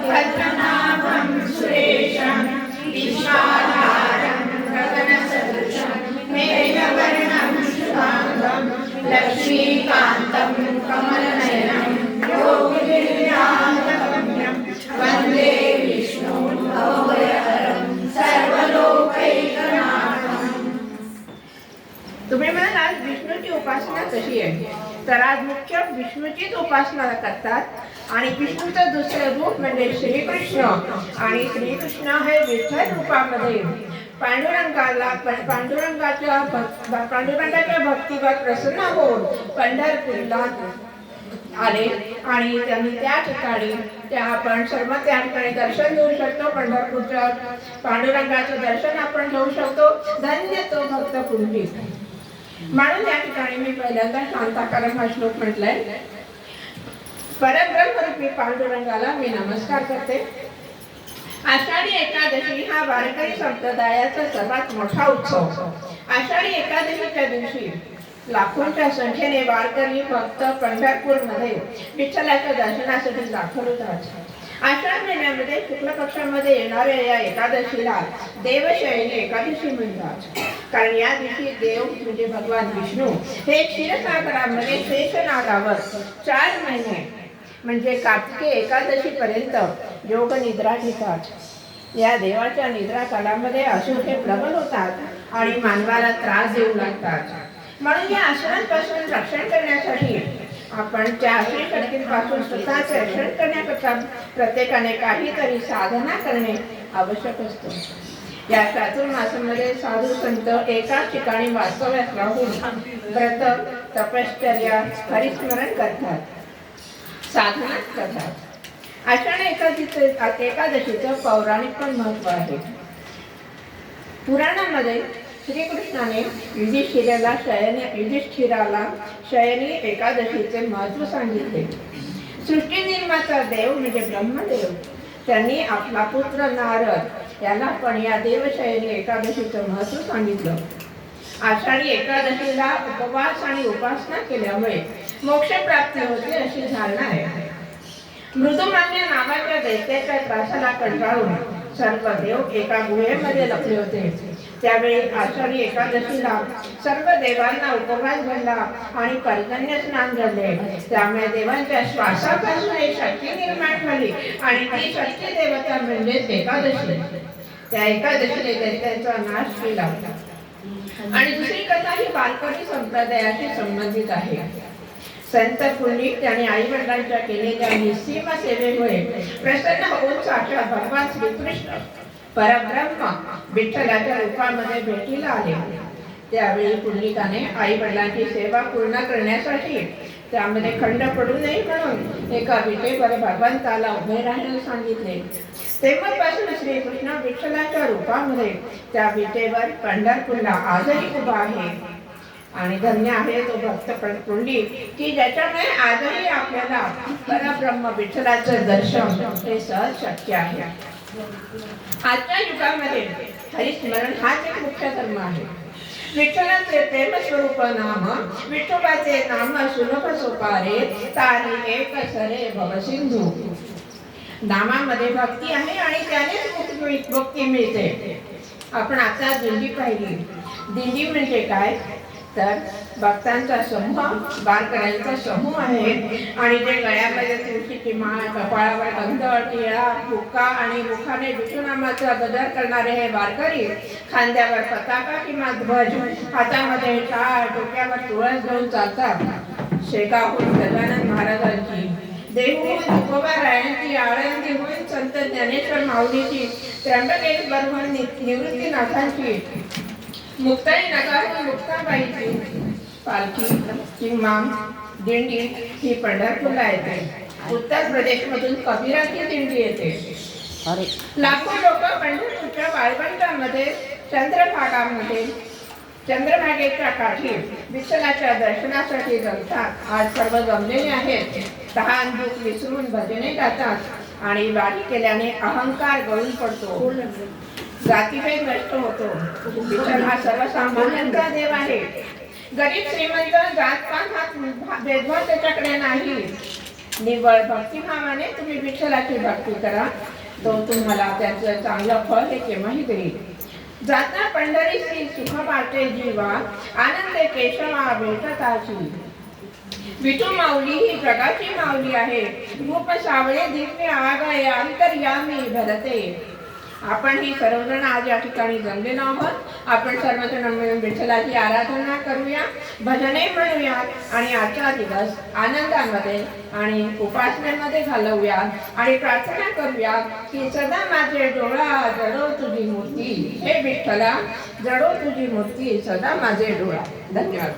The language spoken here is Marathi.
पद्मनाभं सुरेशं विश्वाधारं गगनसदृशं मेघवर्णं शुभांगं लक्ष्मीकान्तं कमलनयनं योगिविद्यागम्यं वन्दे विष्णुं भवभयहरं सर्वलोकैकनाथम्। तुम्ही म्हणाल विष्णूची उपासना कशी आहे, तर आज मुख्य विष्णूचीच उपासना करतात आणि विष्णूचं दुसरं रूप म्हणजे श्रीकृष्ण आणि श्रीकृष्ण हे विठ्ठल रूपामध्ये पांडुरंगाच्या भक्तीवर प्रसन्न होऊन पंढरपूरला आले आणि त्यांनी त्या ठिकाणी आपण सर्व त्या ठिकाणी दर्शन घेऊ शकतो। पंढरपूरच्या पांडुरंगाचं दर्शन आपण घेऊ शकतो। धन्य तो भक्त पुंडलिक म्हणून या ठिकाणी मी पहिल्यांदा शांताकारक हा श्लोक म्हटलाय। परब्रह्मरूपी पांडुरंगाला मी नमस्कार करते। आषाढी एकादशी हा वारकरी संप्रदायाचा सर्वात मोठा उत्सव। आषाढी एकादशीच्या दिवशी लाखोंच्या संख्येने वारकरी भक्त पंढरपूरमध्ये विठ्ठलाच्या दर्शनासाठी दाखल होतात। आषाढ महिन्यामध्ये शुक्ल पक्षामध्ये येणाऱ्या या एकादशीला देवशयनी एकादशी म्हणतात, कारण या दिवशी देव म्हणजे भगवान विष्णू हे क्षीरसागरामध्ये शेषनागावर 4 महिने म्हणजे कार्तिकी एकादशी पर्यंत योग निद्रा घेतात। या देवाच्या निद्रा कालामध्ये असुर हे प्रबल होतात आणि मानवाला त्रास देऊ लागतात। म्हणून या असुरांपासून रक्षण करण्यासाठी आपण त्या असुरी शक्तींपासून स्वतःचे रक्षण करण्याकरता प्रत्येकाने काहीतरी साधना करणे आवश्यक असते। या चातुर्मासामध्ये साधू संत एका ठिकाणी वास्तव्यास राहून व्रत तपश्चर्या हरिस्मरण करतात, साधना करतात। आषाढ एकादशीचं पौराणिक पण महत्व आहे। पुराणामध्ये श्रीकृष्णाने युधिष्ठिराला शयनी एकादशीचे महत्व सांगितले। सृष्टी निर्माता देव म्हणजे ब्रह्मदेव त्यांनी आपला पुत्र नारद याला पण या देवशयनी एकादशीचं महत्व सांगितलं। आषाढी एकादशीला उपवास आणि उपासना केल्यामुळे मोक्ष प्राप्ती होते अशी धारणा आहे। मृदुमान्य नावाच्या दैत्याच्या त्रासाला कंटाळून सर्व देव एका गुहेमध्ये लपले होते। त्यावेळी आषाढी एकादशीला सर्व देवांना उपवास घडला आणि पर्जन्य स्नान झाले। त्यामुळे देवांच्या श्वासापासून एक शक्ती निर्माण झाली आणि ती शक्ती देवता म्हणजे एकादशी। त्या एकादशीने दैत्यांचा नाश केला। आणि दुसरी कथा ही वारकरी संप्रदायाशी संबंधित आहे। संत पुंडलिक त्यांनी आई वडिलांच्या केलेल्या निस्सीम सेवेमुळे प्रसन्न होऊन साक्षात भगवान श्रीकृष्ण परब्रह्म विठ्ठलाच्या रूपामध्ये भेटीला आले। त्यावेळी पुंडलिकाने आई वडिलांची सेवा पूर्ण करण्यासाठी त्यामध्ये खंड पडू नये म्हणून एका विटेवर भगवंताला उभे राहायला सांगितले। तेव्हापासून श्रीकृष्ण विठ्ठलाच्या रूपामध्ये त्या विटेवर पंढरपूरला आजही उभा आहे। आणि धन्य आहे तो भक्त पुंडलिक की ज्याच्यामुळे आजही आपल्याला परब्रह्म विठ्ठलाचे दर्शन हे सहज शक्य आहे। आजच्या युगामध्ये हरिस्मरण हाच एक मुख्य धर्म आहे। विठ्ठलाचे प्रेमस्वरूप नाम विठोबाचे नाम सुलभ सोपारे तारी एक सरे भवसिंधू। नामामध्ये भक्ती आहे आणि त्यानेच मुक्ती मिळते। आपण आता दिंडी पाहिली। दिंडी म्हणजे काय, तर भक्तांचा समूह, वारकऱ्यांचा समूह आहे आणि जे गळ्यामध्ये तुळशीची माळ, कपाळावर गंध, टिळा, बुक्का आणि मुखाने विष्णुनामाचा गजर करणारे हे वारकरी खांद्यावर पताका किंवा ध्वज, हातामध्ये टाळ, डोक्यावर तुळस घेऊन चालतात। शेगावहून गजानन महाराजांची, देहूहून तुकोबारायांची, आळंदीहून संत ज्ञानेश्वर माऊलीची, त्र्यंबकेश्वरहून निवृत्तीनाथांची, मुक्ताई नगरहून मुक्ताबाईची पालखी किंवा दिंडी ही पंढरपूरला येते। उत्तर प्रदेशमधून कबीराची दिंडी येते। लाखो लोक पंढरपूरच्या वाळवंटामध्ये चंद्रभागेच्या काठी विठ्ठलाच्या दर्शनासाठी जमतात। आज सर्व जमलेले आहेत। तहान भूक विसरून भजने गातात आणि वारी केल्याने अहंकार गळून पडतो, जातीभेद नष्ट होतो। विठ्ठल हा सर्वसामान्यांचा देव आहे। गरीब श्रीमंत जातपात हा भेदभाव त्याच्याकडे नाही। निव्वळ भक्तिभावाने तुम्ही विठ्ठलाची भक्ती करा, तो तुम्हाला त्याचं चांगलं फळ हे केव्हाही देईल. जाता पंढरीसी सुख वाटे जीवा, आनंद केशवा भेटताची. विठू माऊली ही जगाची माऊली आहे. रूप सावळे दिव्य आगळे अंतर्यामी भरते. आपण ही सर्वजण आज या ठिकाणी जमलेलो आहोत. आपण सर्वजण मिळून विठ्ठलाची आराधना करूया, भजने म्हणूया आणि आजचा दिवस आनंदामध्ये आणि उपासनेमध्ये घालवूया आणि प्रार्थना करूया की सदा माझे डोळा जडो तुझी मूर्ती, हे विठ्ठला जडो तुझी मूर्ती सदा माझे डोळा. धन्यवाद.